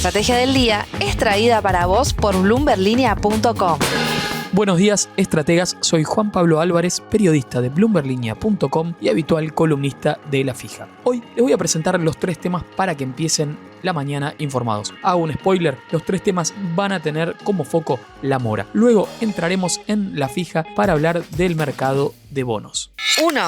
estrategia del día es traída para vos por bloomberlinia.com. Buenos días, estrategas. Soy Juan Pablo Álvarez, periodista de bloomberlinia.com y habitual columnista de La Fija. Hoy les voy a presentar los 3 temas para que empiecen la mañana informados. Hago un spoiler, los 3 temas van a tener como foco la mora. Luego entraremos en La Fija para hablar del mercado de bonos. 1.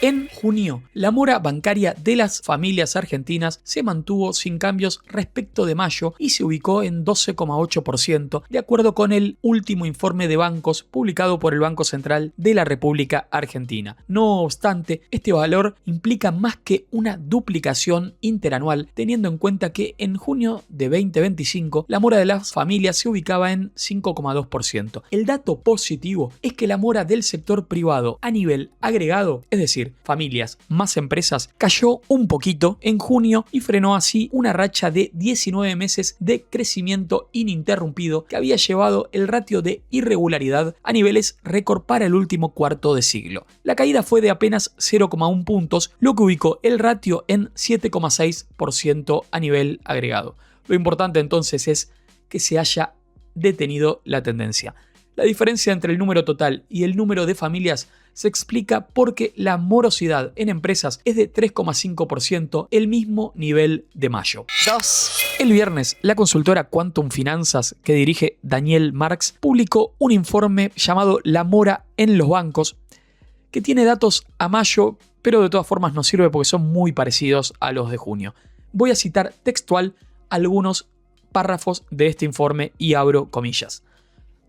En junio, la mora bancaria de las familias argentinas se mantuvo sin cambios respecto de mayo y se ubicó en 12,8%, de acuerdo con el último informe de bancos publicado por el Banco Central de la República Argentina. No obstante, este valor implica más que una duplicación interanual, teniendo en cuenta que en junio de 2025 la mora de las familias se ubicaba en 5,2%. El dato positivo es que la mora del sector privado a nivel agregado, es decir, familias más empresas, cayó un poquito en junio y frenó así una racha de 19 meses de crecimiento ininterrumpido que había llevado el ratio de irregularidad a niveles récord para el último cuarto de siglo. La caída fue de apenas 0,1 puntos, lo que ubicó el ratio en 7,6% a nivel agregado. Lo importante entonces es que se haya detenido la tendencia. La diferencia entre el número total y el número de familias se explica porque la morosidad en empresas es de 3,5%, el mismo nivel de mayo. 2. El viernes, la consultora Quantum Finanzas, que dirige Daniel Marx, publicó un informe llamado La mora en los bancos, que tiene datos a mayo, pero de todas formas nos sirve porque son muy parecidos a los de junio. Voy a citar textual algunos párrafos de este informe y abro comillas.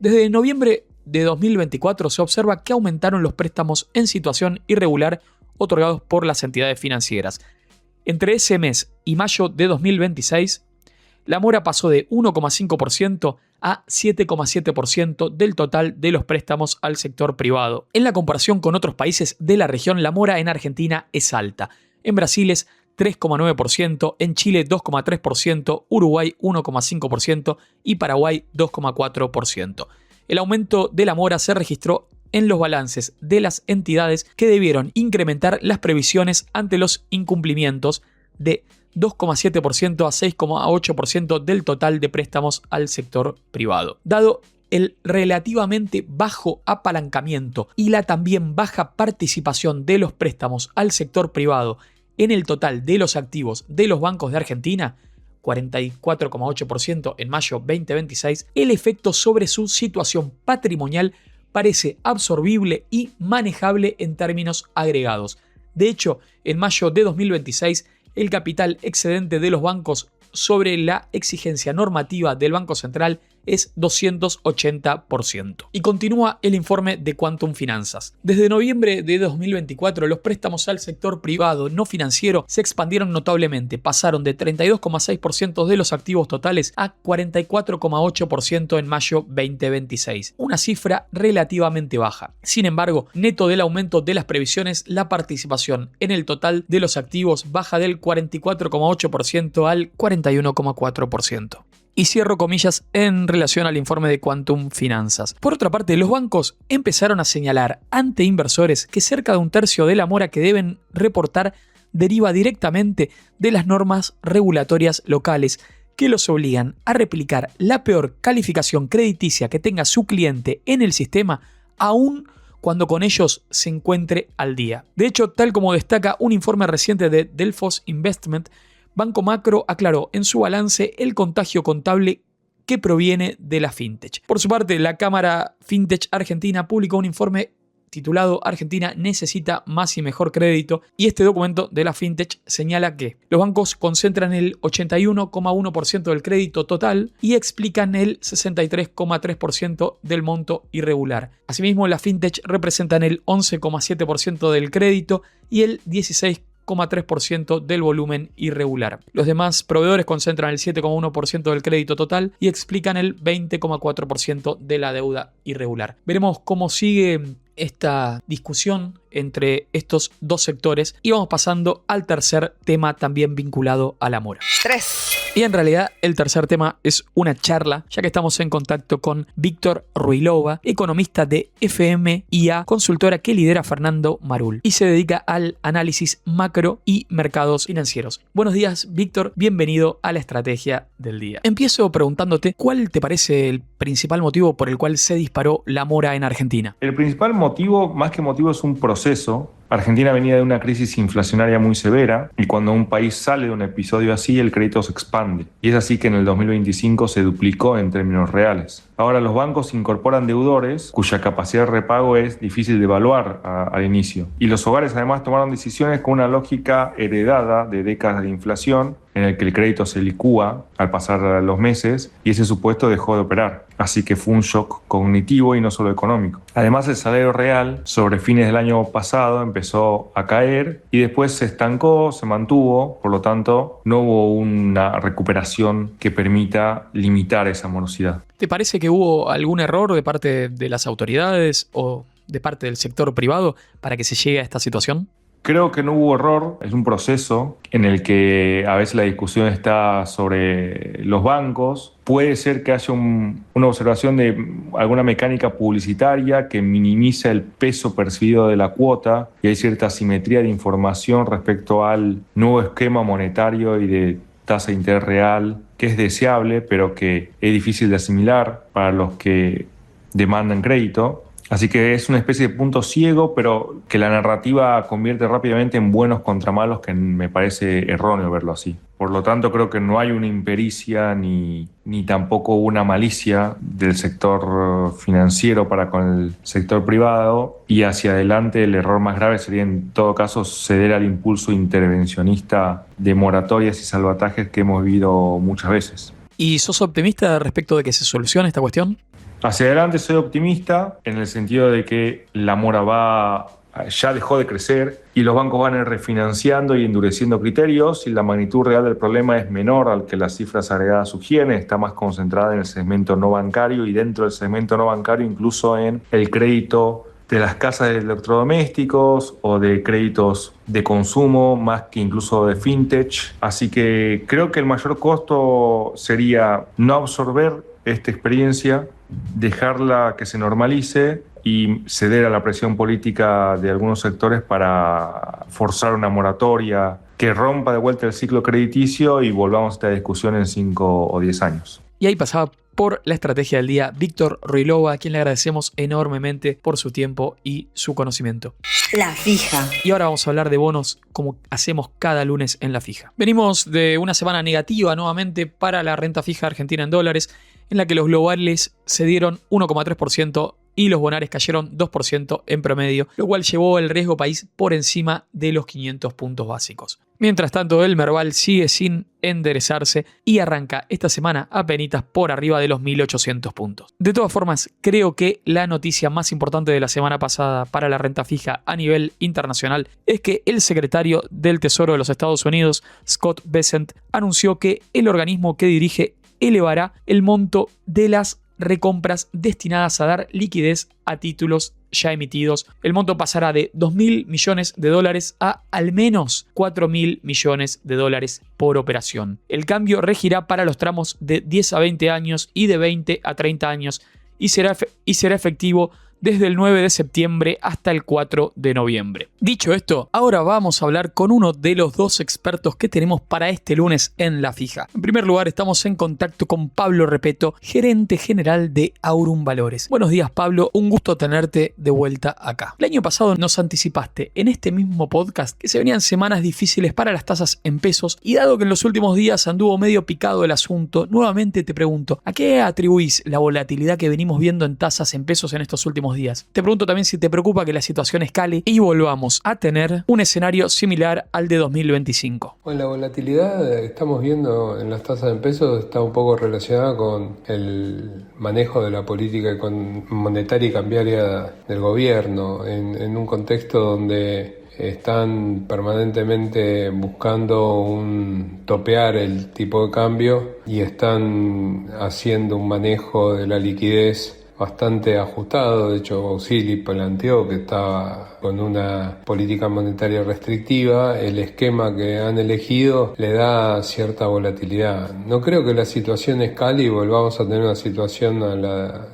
Desde noviembre de 2024 se observa que aumentaron los préstamos en situación irregular otorgados por las entidades financieras. Entre ese mes y mayo de 2026, la mora pasó de 1,5% a 7,7% del total de los préstamos al sector privado. En la comparación con otros países de la región, la mora en Argentina es alta. En Brasil es 3,9%, en Chile 2,3%, Uruguay 1,5% y Paraguay 2,4%. El aumento de la mora se registró en los balances de las entidades que debieron incrementar las previsiones ante los incumplimientos de 2,7% a 6,8% del total de préstamos al sector privado. Dado el relativamente bajo apalancamiento y la también baja participación de los préstamos al sector privado en el total de los activos de los bancos de Argentina, 44,8% en mayo 2026, el efecto sobre su situación patrimonial parece absorbible y manejable en términos agregados. De hecho, en mayo de 2026, el capital excedente de los bancos sobre la exigencia normativa del Banco Central es 280%. Y continúa el informe de Quantum Finanzas. Desde noviembre de 2024, los préstamos al sector privado no financiero se expandieron notablemente. Pasaron de 32,6% de los activos totales a 44,8% en mayo 2026. Una cifra relativamente baja. Sin embargo, neto del aumento de las previsiones, la participación en el total de los activos baja del 44,8% al 41,4%. Y cierro comillas en relación al informe de Quantum Finanzas. Por otra parte, los bancos empezaron a señalar ante inversores que cerca de un tercio de la mora que deben reportar deriva directamente de las normas regulatorias locales que los obligan a replicar la peor calificación crediticia que tenga su cliente en el sistema, aún cuando con ellos se encuentre al día. De hecho, tal como destaca un informe reciente de Delfos Investment, Banco Macro aclaró en su balance el contagio contable que proviene de la fintech. Por su parte, la Cámara Fintech Argentina publicó un informe titulado Argentina necesita más y mejor crédito, y este documento de la fintech señala que los bancos concentran el 81,1% del crédito total y explican el 63,3% del monto irregular. Asimismo, la fintech representan el 11,7% del crédito y el 16,3% del volumen irregular. Los demás proveedores concentran el 7,1% del crédito total y explican el 20,4% de la deuda irregular. Veremos cómo sigue esta discusión entre estos dos sectores y vamos pasando al tercer tema también vinculado a la mora. 3. Y en realidad el tercer tema es una charla, ya que estamos en contacto con Víctor Ruilova, economista de FMIA, consultora que lidera Fernando Marul y se dedica al análisis macro y mercados financieros. Buenos días, Víctor, bienvenido a la estrategia del día. Empiezo preguntándote, ¿cuál te parece el principal motivo por el cual se disparó la mora en Argentina? El principal motivo, más que motivo, es un proceso. Argentina venía de una crisis inflacionaria muy severa y cuando un país sale de un episodio así, el crédito se expande. Y es así que en el 2025 se duplicó en términos reales. Ahora los bancos incorporan deudores cuya capacidad de repago es difícil de evaluar al inicio. Y los hogares además tomaron decisiones con una lógica heredada de décadas de inflación en el que el crédito se licúa al pasar los meses y ese supuesto dejó de operar. Así que fue un shock cognitivo y no solo económico. Además, el salario real sobre fines del año pasado empezó a caer y después se estancó, se mantuvo, por lo tanto no hubo una recuperación que permita limitar esa morosidad. ¿Te parece que hubo algún error de parte de las autoridades o de parte del sector privado para que se llegue a esta situación? Creo que no hubo error, es un proceso en el que a veces la discusión está sobre los bancos. Puede ser que haya una observación de alguna mecánica publicitaria que minimiza el peso percibido de la cuota y hay cierta asimetría de información respecto al nuevo esquema monetario y de tasa de interés real que es deseable pero que es difícil de asimilar para los que demandan crédito. Así que es una especie de punto ciego, pero que la narrativa convierte rápidamente en buenos contra malos, que me parece erróneo verlo así. Por lo tanto, creo que no hay una impericia ni tampoco una malicia del sector financiero para con el sector privado. Y hacia adelante el error más grave sería en todo caso ceder al impulso intervencionista de moratorias y salvatajes que hemos vivido muchas veces. ¿Y sos optimista respecto de que se solucione esta cuestión? Hacia adelante soy optimista en el sentido de que la mora ya dejó de crecer y los bancos van a ir refinanciando y endureciendo criterios y la magnitud real del problema es menor al que las cifras agregadas sugieren, está más concentrada en el segmento no bancario y dentro del segmento no bancario incluso en el crédito de las casas de electrodomésticos o de créditos de consumo más que incluso de fintech. Así que creo que el mayor costo sería no absorber esta experiencia, dejarla que se normalice y ceder a la presión política de algunos sectores para forzar una moratoria que rompa de vuelta el ciclo crediticio y volvamos a esta discusión en 5 o 10 años. Y ahí pasaba por la estrategia del día Víctor Ruilova, a quien le agradecemos enormemente por su tiempo y su conocimiento. La Fija. Y ahora vamos a hablar de bonos como hacemos cada lunes en La Fija. Venimos de una semana negativa nuevamente para la renta fija argentina en dólares, en la que los globales cedieron 1,3% y los bonares cayeron 2% en promedio, lo cual llevó el riesgo país por encima de los 500 puntos básicos. Mientras tanto, el Merval sigue sin enderezarse y arranca esta semana apenitas por arriba de los 1.800 puntos. De todas formas, creo que la noticia más importante de la semana pasada para la renta fija a nivel internacional es que el secretario del Tesoro de los Estados Unidos, Scott Bessent, anunció que el organismo que dirige elevará el monto de las recompras destinadas a dar liquidez a títulos ya emitidos. El monto pasará de $2.000 millones a al menos $4.000 millones por operación. El cambio regirá para los tramos de 10 a 20 años y de 20 a 30 años y será efectivo desde el 9 de septiembre hasta el 4 de noviembre. Dicho esto, ahora vamos a hablar con uno de los dos expertos que tenemos para este lunes en La Fija. En primer lugar, estamos en contacto con Pablo Repetto, gerente general de Aurum Valores. Buenos días, Pablo, un gusto tenerte de vuelta acá. El año pasado nos anticipaste en este mismo podcast que se venían semanas difíciles para las tasas en pesos y dado que en los últimos días anduvo medio picado el asunto, nuevamente te pregunto, ¿a qué atribuís la volatilidad que venimos viendo en tasas en pesos en estos últimos días? Te pregunto también si te preocupa que la situación escale y volvamos a tener un escenario similar al de 2025. Bueno, la volatilidad estamos viendo en las tasas en pesos está un poco relacionada con el manejo de la política monetaria y cambiaria del gobierno en un contexto donde están permanentemente buscando topear el tipo de cambio y están haciendo un manejo de la liquidez bastante ajustado. De hecho, Bausili planteó que estaba con una política monetaria restrictiva. El esquema que han elegido le da cierta volatilidad. No creo que la situación escale y volvamos a tener una situación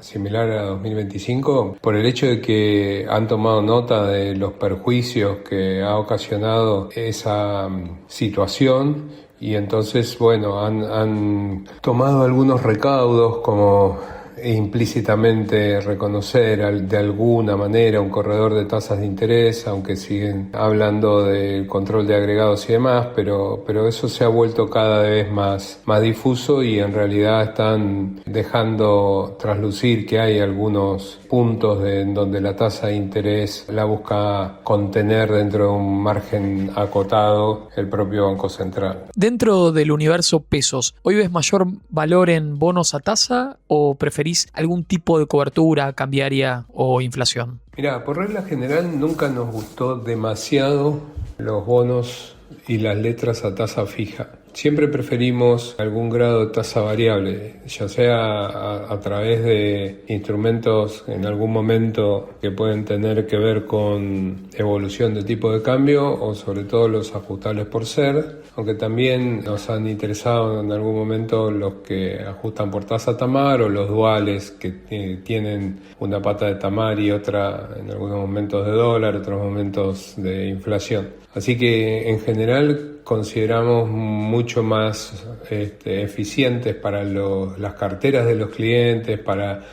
similar a 2025 por el hecho de que han tomado nota de los perjuicios que ha ocasionado esa situación y entonces, bueno, han tomado algunos recaudos como implícitamente reconocer de alguna manera un corredor de tasas de interés, aunque siguen hablando del control de agregados y demás, pero eso se ha vuelto cada vez más difuso y en realidad están dejando traslucir que hay algunos puntos en donde la tasa de interés la busca contener dentro de un margen acotado el propio Banco Central. Dentro del universo pesos, ¿hoy ves mayor valor en bonos a tasa o preferís algún tipo de cobertura cambiaria o inflación? Mirá, por regla general nunca nos gustó demasiado los bonos y las letras a tasa fija. Siempre preferimos algún grado de tasa variable, ya sea a través de instrumentos en algún momento que pueden tener que ver con evolución de tipo de cambio o sobre todo los ajustables por ser, aunque también nos han interesado en algún momento los que ajustan por tasa Tamar o los duales que tienen una pata de Tamar y otra en algunos momentos de dólar, otros momentos de inflación. Así que en general consideramos mucho más eficientes para las carteras de los clientes, para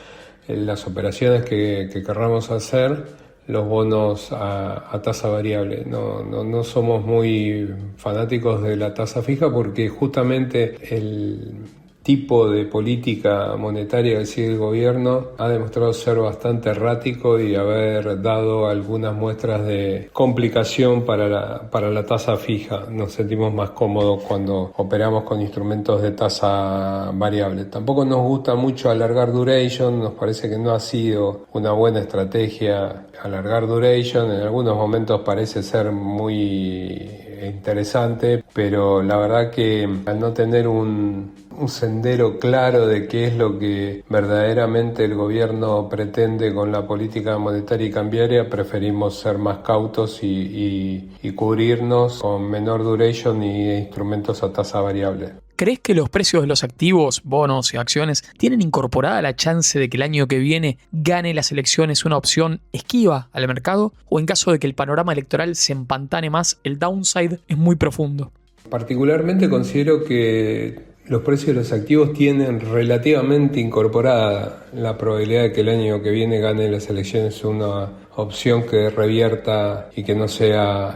las operaciones que querramos hacer, los bonos a tasa variable. No somos muy fanáticos de la tasa fija porque justamente el tipo de política monetaria que sigue el gobierno ha demostrado ser bastante errático y haber dado algunas muestras de complicación para la tasa fija. Nos sentimos más cómodos cuando operamos con instrumentos de tasa variable. Tampoco nos gusta mucho alargar duration, nos parece que no ha sido una buena estrategia alargar duration. En algunos momentos parece ser muy interesante, pero la verdad que al no tener un sendero claro de qué es lo que verdaderamente el gobierno pretende con la política monetaria y cambiaria, preferimos ser más cautos y cubrirnos con menor duration y instrumentos a tasa variable. ¿Crees que los precios de los activos, bonos y acciones tienen incorporada la chance de que el año que viene gane las elecciones una opción esquiva al mercado? ¿O en caso de que el panorama electoral se empantane más, el downside es muy profundo? Particularmente considero que los precios de los activos tienen relativamente incorporada la probabilidad de que el año que viene gane las elecciones una opción que revierta y que no sea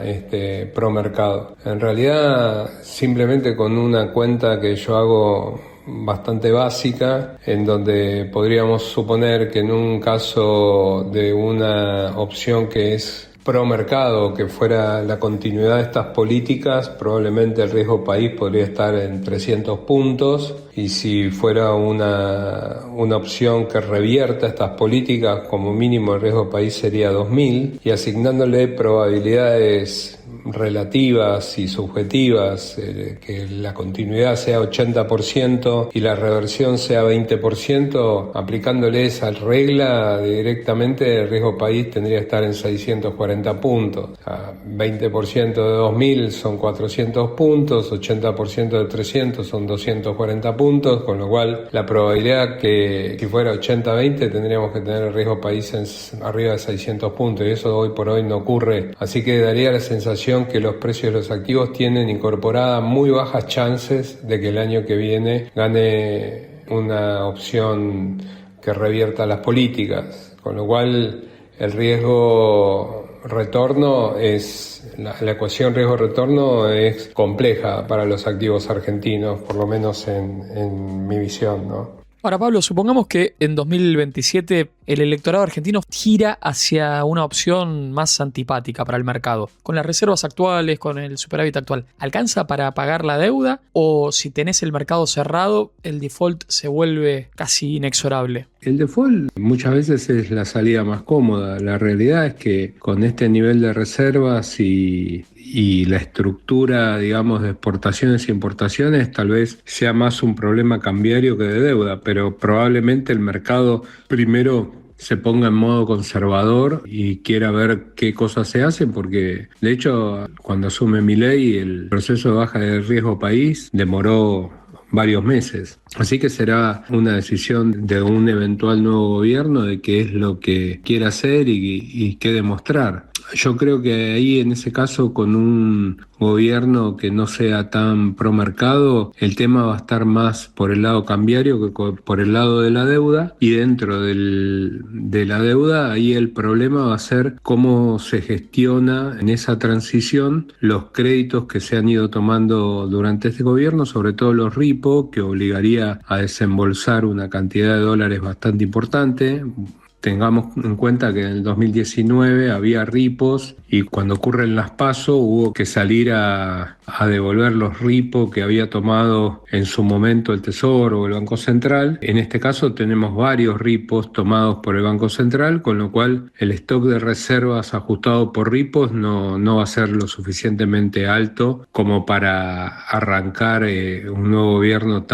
pro mercado. En realidad, simplemente con una cuenta que yo hago bastante básica, en donde podríamos suponer que en un caso de una opción que es pro mercado, que fuera la continuidad de estas políticas, probablemente el riesgo país podría estar en 300 puntos, y si fuera una opción que revierta estas políticas, como mínimo el riesgo país sería 2000, y asignándole probabilidades relativas y subjetivas, que la continuidad sea 80% y la reversión sea 20%, aplicándole esa regla directamente el riesgo país tendría que estar en 640 puntos. O sea, 20% de 2000 son 400 puntos, 80% de 300 son 240 puntos, con lo cual la probabilidad que si fuera 80-20 tendríamos que tener el riesgo país arriba de 600 puntos, y eso hoy por hoy no ocurre. Así que daría la sensación que los precios de los activos tienen incorporadas muy bajas chances de que el año que viene gane una opción que revierta las políticas, con lo cual el riesgo-retorno la ecuación riesgo-retorno es compleja para los activos argentinos, por lo menos en mi visión, ¿no? Ahora, Pablo, supongamos que en 2027 el electorado argentino gira hacia una opción más antipática para el mercado. Con las reservas actuales, con el superávit actual, ¿alcanza para pagar la deuda? ¿O si tenés el mercado cerrado, el default se vuelve casi inexorable? El default muchas veces es la salida más cómoda. La realidad es que con este nivel de reservas y y la estructura, digamos, de exportaciones e importaciones tal vez sea más un problema cambiario que de deuda, pero probablemente el mercado primero se ponga en modo conservador y quiera ver qué cosas se hacen, porque de hecho cuando asume Milei el proceso de baja de riesgo país demoró varios meses. Así que será una decisión de un eventual nuevo gobierno de qué es lo que quiere hacer y qué demostrar. Yo creo que ahí en ese caso con un gobierno que no sea tan pro mercado, el tema va a estar más por el lado cambiario que por el lado de la deuda, y dentro de la deuda ahí el problema va a ser cómo se gestiona en esa transición los créditos que se han ido tomando durante este gobierno, sobre todo los RIPO, que obligaría a desembolsar una cantidad de dólares bastante importante. Tengamos en cuenta que en el 2019 había ripos y cuando ocurren las PASO hubo que salir a devolver los ripos que había tomado en su momento el Tesoro o el Banco Central. En este caso tenemos varios ripos tomados por el Banco Central, con lo cual el stock de reservas ajustado por ripos no va a ser lo suficientemente alto como para arrancar un nuevo gobierno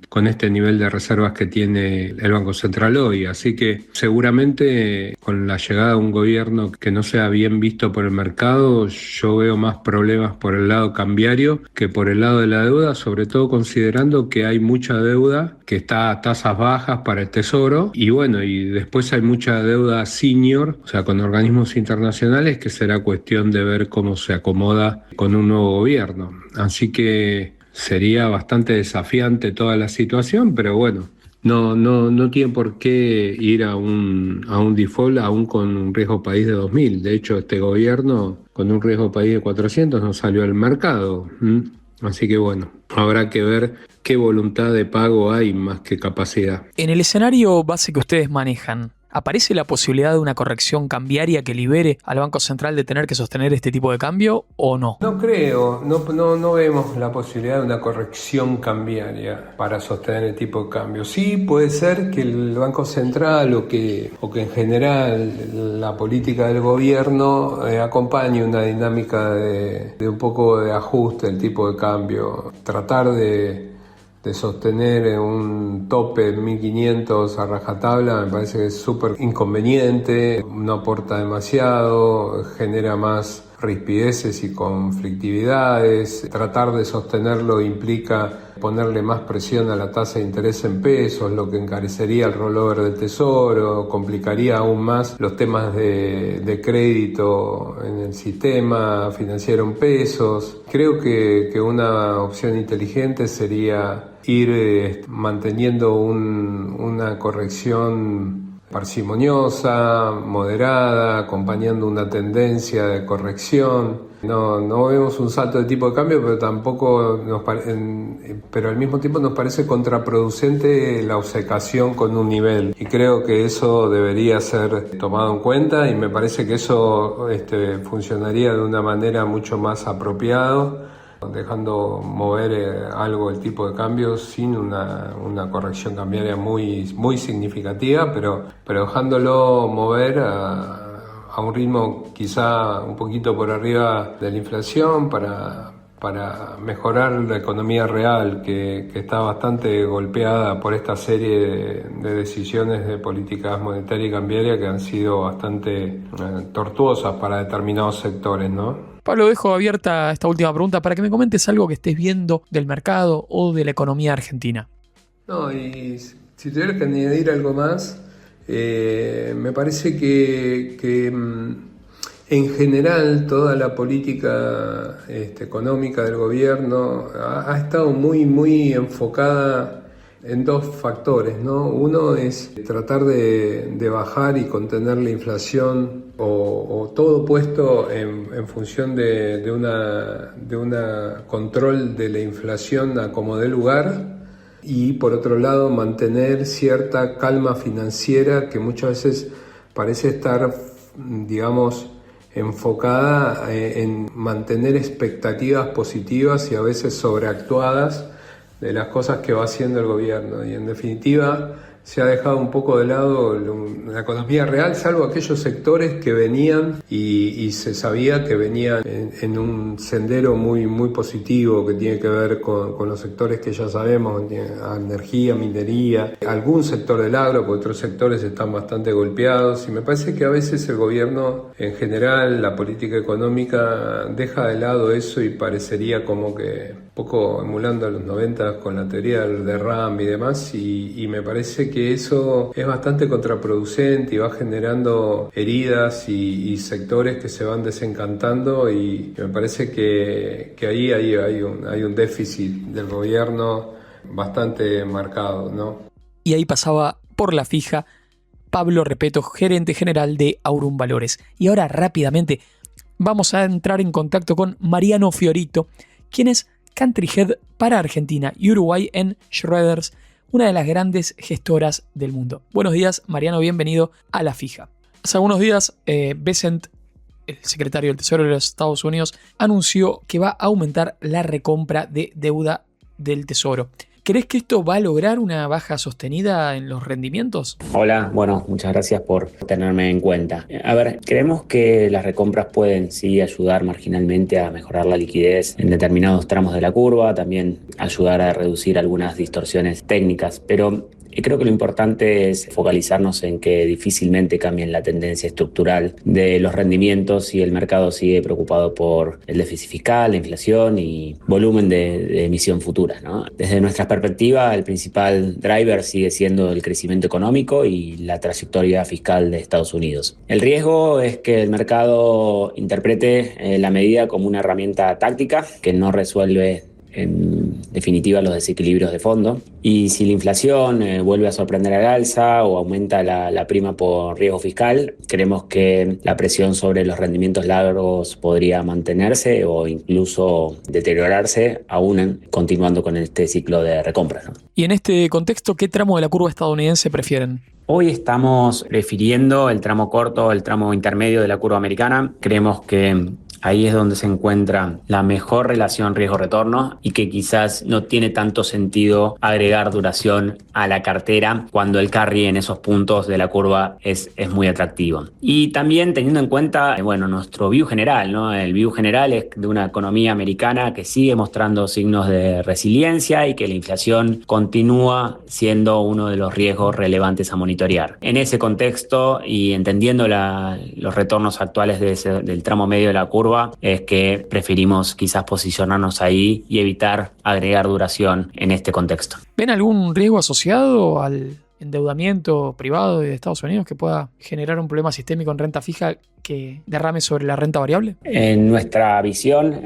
con este nivel de reservas que tiene el Banco Central hoy. Así que seguramente con la llegada de un gobierno que no sea bien visto por el mercado, yo veo más problemas por el lado cambiario que por el lado de la deuda, sobre todo considerando que hay mucha deuda que está a tasas bajas para el Tesoro y bueno, y después hay mucha deuda senior, o sea, con organismos internacionales, que será cuestión de ver cómo se acomoda con un nuevo gobierno. Así que sería bastante desafiante toda la situación, pero bueno, no tiene por qué ir a un default aún con un riesgo país de 2000. De hecho, este gobierno con un riesgo país de 400 no salió al mercado. Así que bueno, habrá que ver qué voluntad de pago hay más que capacidad. En el escenario base que ustedes manejan, ¿aparece la posibilidad de una corrección cambiaria que libere al Banco Central de tener que sostener este tipo de cambio o no? No creo, no vemos la posibilidad de una corrección cambiaria para sostener el tipo de cambio. Sí puede ser que el Banco Central o que en general la política del gobierno acompañe una dinámica de un poco de ajuste del tipo de cambio, tratar de sostener un tope en 1500 a rajatabla me parece que es súper inconveniente, no aporta demasiado, genera más rispideces y conflictividades. Tratar de sostenerlo implica ponerle más presión a la tasa de interés en pesos, lo que encarecería el rollover del Tesoro, complicaría aún más los temas de crédito en el sistema financiero en pesos. Creo que una opción inteligente sería ir manteniendo una corrección parsimoniosa, moderada, acompañando una tendencia de corrección. No vemos un salto de tipo de cambio, pero tampoco pero al mismo tiempo nos parece contraproducente la obcecación con un nivel. Y creo que eso debería ser tomado en cuenta y me parece que eso funcionaría de una manera mucho más apropiada, dejando mover algo el tipo de cambio sin una corrección cambiaria muy, muy significativa, pero dejándolo mover a un ritmo quizá un poquito por arriba de la inflación para mejorar la economía real, que está bastante golpeada por esta serie de decisiones de políticas monetaria y cambiaria que han sido bastante tortuosas para determinados sectores, ¿no? Pablo, dejo abierta esta última pregunta para que me comentes algo que estés viendo del mercado o de la economía argentina. No, y si tuviera que añadir algo más, me parece que en general toda la política económica del gobierno ha estado muy, muy enfocada en dos factores, ¿no? Uno es tratar de bajar y contener la inflación o todo puesto en función de una control de la inflación a como dé lugar, y por otro lado mantener cierta calma financiera que muchas veces parece estar, digamos, enfocada en mantener expectativas positivas y a veces sobreactuadas de las cosas que va haciendo el gobierno. Y en definitiva se ha dejado un poco de lado la economía real, salvo aquellos sectores que venían y se sabía que venían en un sendero muy, muy positivo que tiene que ver con los sectores que ya sabemos, energía, minería, algún sector del agro, porque otros sectores están bastante golpeados, y me parece que a veces el gobierno en general, la política económica, deja de lado eso y parecería como que un poco emulando a los 90 con la teoría del derrame y demás, y me parece que eso es bastante contraproducente y va generando heridas y sectores que se van desencantando, y me parece que ahí hay un déficit del gobierno bastante marcado, ¿no? Y ahí pasaba por la fija Pablo Repetto, gerente general de Aurum Valores. Y ahora rápidamente vamos a entrar en contacto con Mariano Fiorito, quien es Country Head para Argentina y Uruguay en Schroders, una de las grandes gestoras del mundo. Buenos días, Mariano, bienvenido a La Fija. Hace algunos días, Bessent, el secretario del Tesoro de los Estados Unidos, anunció que va a aumentar la recompra de deuda del Tesoro. ¿Crees que esto va a lograr una baja sostenida en los rendimientos? Hola, bueno, muchas gracias por tenerme en cuenta. A ver, creemos que las recompras pueden sí ayudar marginalmente a mejorar la liquidez en determinados tramos de la curva, también ayudar a reducir algunas distorsiones técnicas, pero creo que lo importante es focalizarnos en que difícilmente cambien la tendencia estructural de los rendimientos y el mercado sigue preocupado por el déficit fiscal, la inflación y volumen de emisión futura, ¿no? Desde nuestra perspectiva, el principal driver sigue siendo el crecimiento económico y la trayectoria fiscal de Estados Unidos. El riesgo es que el mercado interprete la medida como una herramienta táctica que no resuelve en definitiva los desequilibrios de fondo, y si la inflación vuelve a sorprender al alza o aumenta la prima por riesgo fiscal, creemos que la presión sobre los rendimientos largos podría mantenerse o incluso deteriorarse aún continuando con este ciclo de recompra, ¿no? Y en este contexto, ¿qué tramo de la curva estadounidense prefieren? Hoy estamos prefiriendo el tramo corto, el tramo intermedio de la curva americana. Creemos que ahí es donde se encuentra la mejor relación riesgo-retorno y que quizás no tiene tanto sentido agregar duración a la cartera cuando el carry en esos puntos de la curva es muy atractivo. Y también teniendo en cuenta, nuestro view general, ¿no? El view general es de una economía americana que sigue mostrando signos de resiliencia y que la inflación continúa siendo uno de los riesgos relevantes a monitorear. En ese contexto y entendiendo los retornos actuales del tramo medio de la curva, es que preferimos quizás posicionarnos ahí y evitar agregar duración en este contexto. ¿Ven algún riesgo asociado al endeudamiento privado de Estados Unidos que pueda generar un problema sistémico en renta fija que derrame sobre la renta variable? En nuestra visión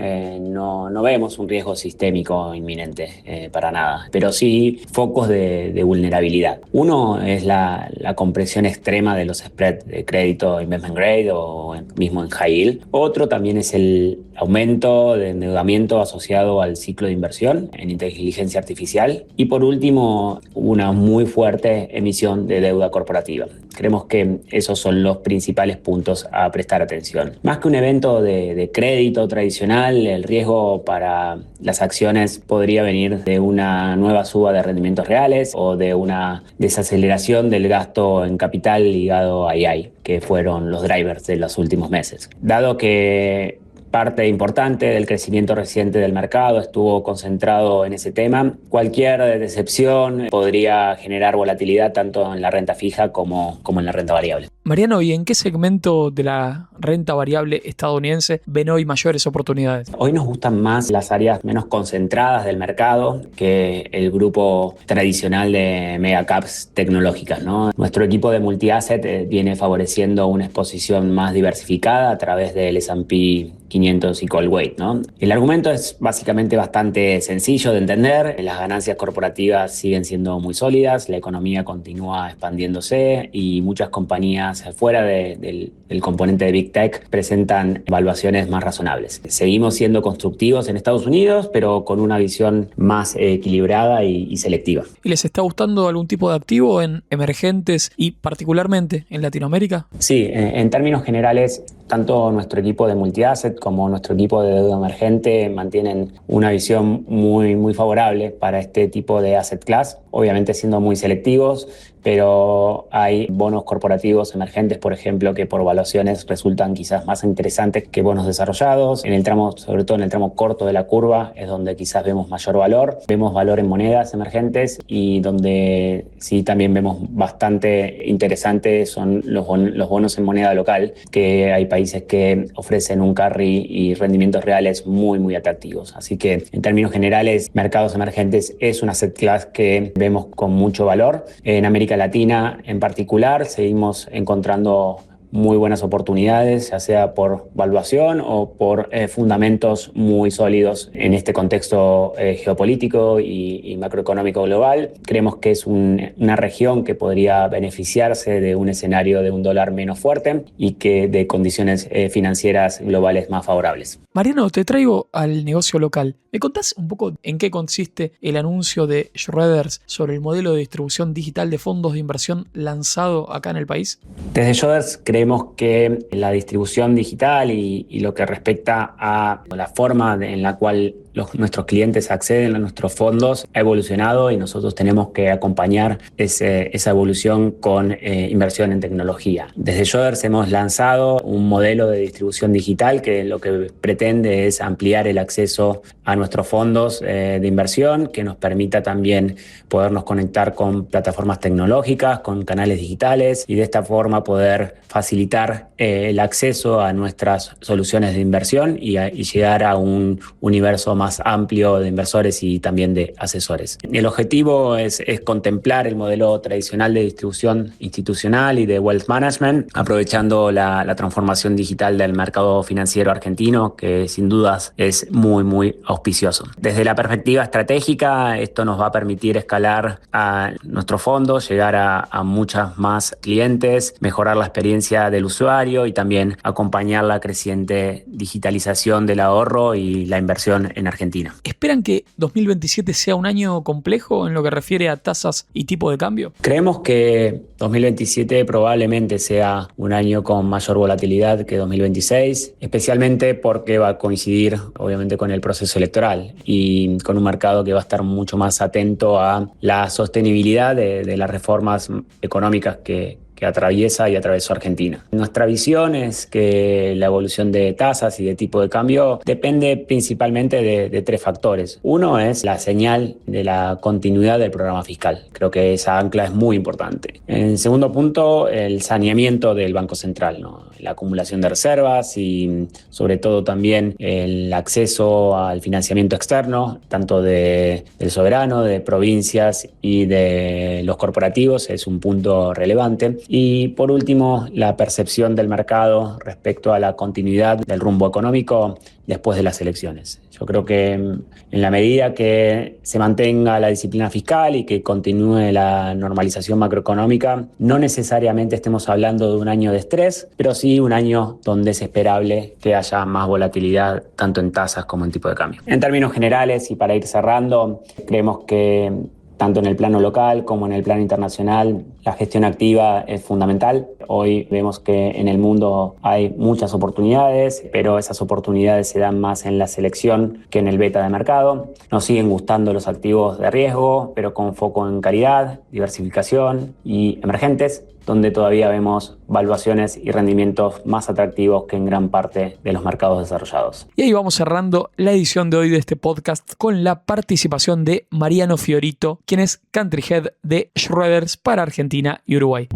no vemos un riesgo sistémico inminente para nada, pero sí focos de vulnerabilidad. Uno es la compresión extrema de los spreads de crédito investment grade o mismo en high yield. Otro también es el aumento de endeudamiento asociado al ciclo de inversión en inteligencia artificial. Y por último, una muy fuerte emisión de deuda corporativa. Creemos que esos son los principales puntos a prestar atención. Más que un evento de crédito tradicional, el riesgo para las acciones podría venir de una nueva suba de rendimientos reales o de una desaceleración del gasto en capital ligado a AI, que fueron los drivers de los últimos meses. Dado que parte importante del crecimiento reciente del mercado estuvo concentrado en ese tema, cualquier decepción podría generar volatilidad tanto en la renta fija como en la renta variable. Mariano, ¿y en qué segmento de la renta variable estadounidense ven hoy mayores oportunidades? Hoy nos gustan más las áreas menos concentradas del mercado que el grupo tradicional de megacaps tecnológicas, ¿no? Nuestro equipo de multi-asset viene favoreciendo una exposición más diversificada a través del S&P 500 y Cold Weight, ¿no? El argumento es básicamente bastante sencillo de entender. Las ganancias corporativas siguen siendo muy sólidas, la economía continúa expandiéndose y muchas compañías fuera del componente de Big Tech presentan evaluaciones más razonables. Seguimos siendo constructivos en Estados Unidos, pero con una visión más equilibrada y selectiva. ¿Y les está gustando algún tipo de activo en emergentes y particularmente en Latinoamérica? Sí, en términos generales, tanto nuestro equipo de multi-asset como nuestro equipo de deuda emergente mantienen una visión muy, muy favorable para este tipo de asset class, obviamente siendo muy selectivos, pero hay bonos corporativos emergentes, por ejemplo, que por valuaciones resultan quizás más interesantes que bonos desarrollados. En el tramo, sobre todo en el tramo corto de la curva, es donde quizás vemos mayor valor. Vemos valor en monedas emergentes y donde sí también vemos bastante interesante son los bonos en moneda local, que hay países que ofrecen un carry y rendimientos reales muy, muy atractivos. Así que en términos generales, mercados emergentes es una asset class que vemos con mucho valor. En América Latina en particular seguimos encontrando muy buenas oportunidades, ya sea por valuación o por fundamentos muy sólidos en este contexto geopolítico y macroeconómico global. Creemos que es una región que podría beneficiarse de un escenario de un dólar menos fuerte y que de condiciones financieras globales más favorables. Mariano, te traigo al negocio local. ¿Me contás un poco en qué consiste el anuncio de Schroders sobre el modelo de distribución digital de fondos de inversión lanzado acá en el país? Desde Schroders creemos que la distribución digital y lo que respecta a la forma en la cual nuestros clientes acceden a nuestros fondos ha evolucionado y nosotros tenemos que acompañar esa evolución con inversión en tecnología. Desde Schroders hemos lanzado un modelo de distribución digital que lo que pretende es ampliar el acceso a nuestros fondos de inversión, que nos permita también podernos conectar con plataformas tecnológicas, con canales digitales y de esta forma poder facilitar el acceso a nuestras soluciones de inversión y llegar a un universo más amplio de inversores y también de asesores. El objetivo es contemplar el modelo tradicional de distribución institucional y de wealth management, aprovechando la transformación digital del mercado financiero argentino, que sin dudas es muy, muy auspicioso. Desde la perspectiva estratégica, esto nos va a permitir escalar a nuestros fondos, llegar a muchas más clientes, mejorar la experiencia del usuario y también acompañar la creciente digitalización del ahorro y la inversión en Argentina. ¿Esperan que 2027 sea un año complejo en lo que refiere a tasas y tipo de cambio? Creemos que 2027 probablemente sea un año con mayor volatilidad que 2026, especialmente porque va a coincidir obviamente con el proceso electoral y con un mercado que va a estar mucho más atento a la sostenibilidad de las reformas económicas que atraviesa y atravesó Argentina. Nuestra visión es que la evolución de tasas y de tipo de cambio depende principalmente de tres factores. Uno es la señal de la continuidad del programa fiscal. Creo que esa ancla es muy importante. En segundo punto, el saneamiento del Banco Central, ¿no? La acumulación de reservas y sobre todo también el acceso al financiamiento externo, tanto del soberano, de provincias y de los corporativos, es un punto relevante. Y por último, la percepción del mercado respecto a la continuidad del rumbo económico después de las elecciones. Yo creo que en la medida que se mantenga la disciplina fiscal y que continúe la normalización macroeconómica, no necesariamente estemos hablando de un año de estrés, pero sí un año donde es esperable que haya más volatilidad tanto en tasas como en tipo de cambio. En términos generales y para ir cerrando, creemos que tanto en el plano local como en el plano internacional, la gestión activa es fundamental. Hoy vemos que en el mundo hay muchas oportunidades, pero esas oportunidades se dan más en la selección que en el beta de mercado. Nos siguen gustando los activos de riesgo, pero con foco en calidad, diversificación y emergentes, donde todavía vemos valuaciones y rendimientos más atractivos que en gran parte de los mercados desarrollados. Y ahí vamos cerrando la edición de hoy de este podcast con la participación de Mariano Fiorito, quien es Country Head de Schroders para Argentina y Uruguay.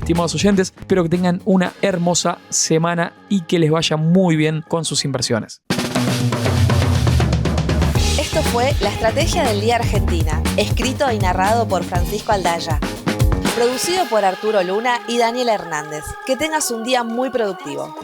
Estimados oyentes, espero que tengan una hermosa semana y que les vaya muy bien con sus inversiones. Esto fue La Estrategia del Día Argentina, escrito y narrado por Francisco Aldaya. Producido por Arturo Luna y Daniela Hernández. Que tengas un día muy productivo.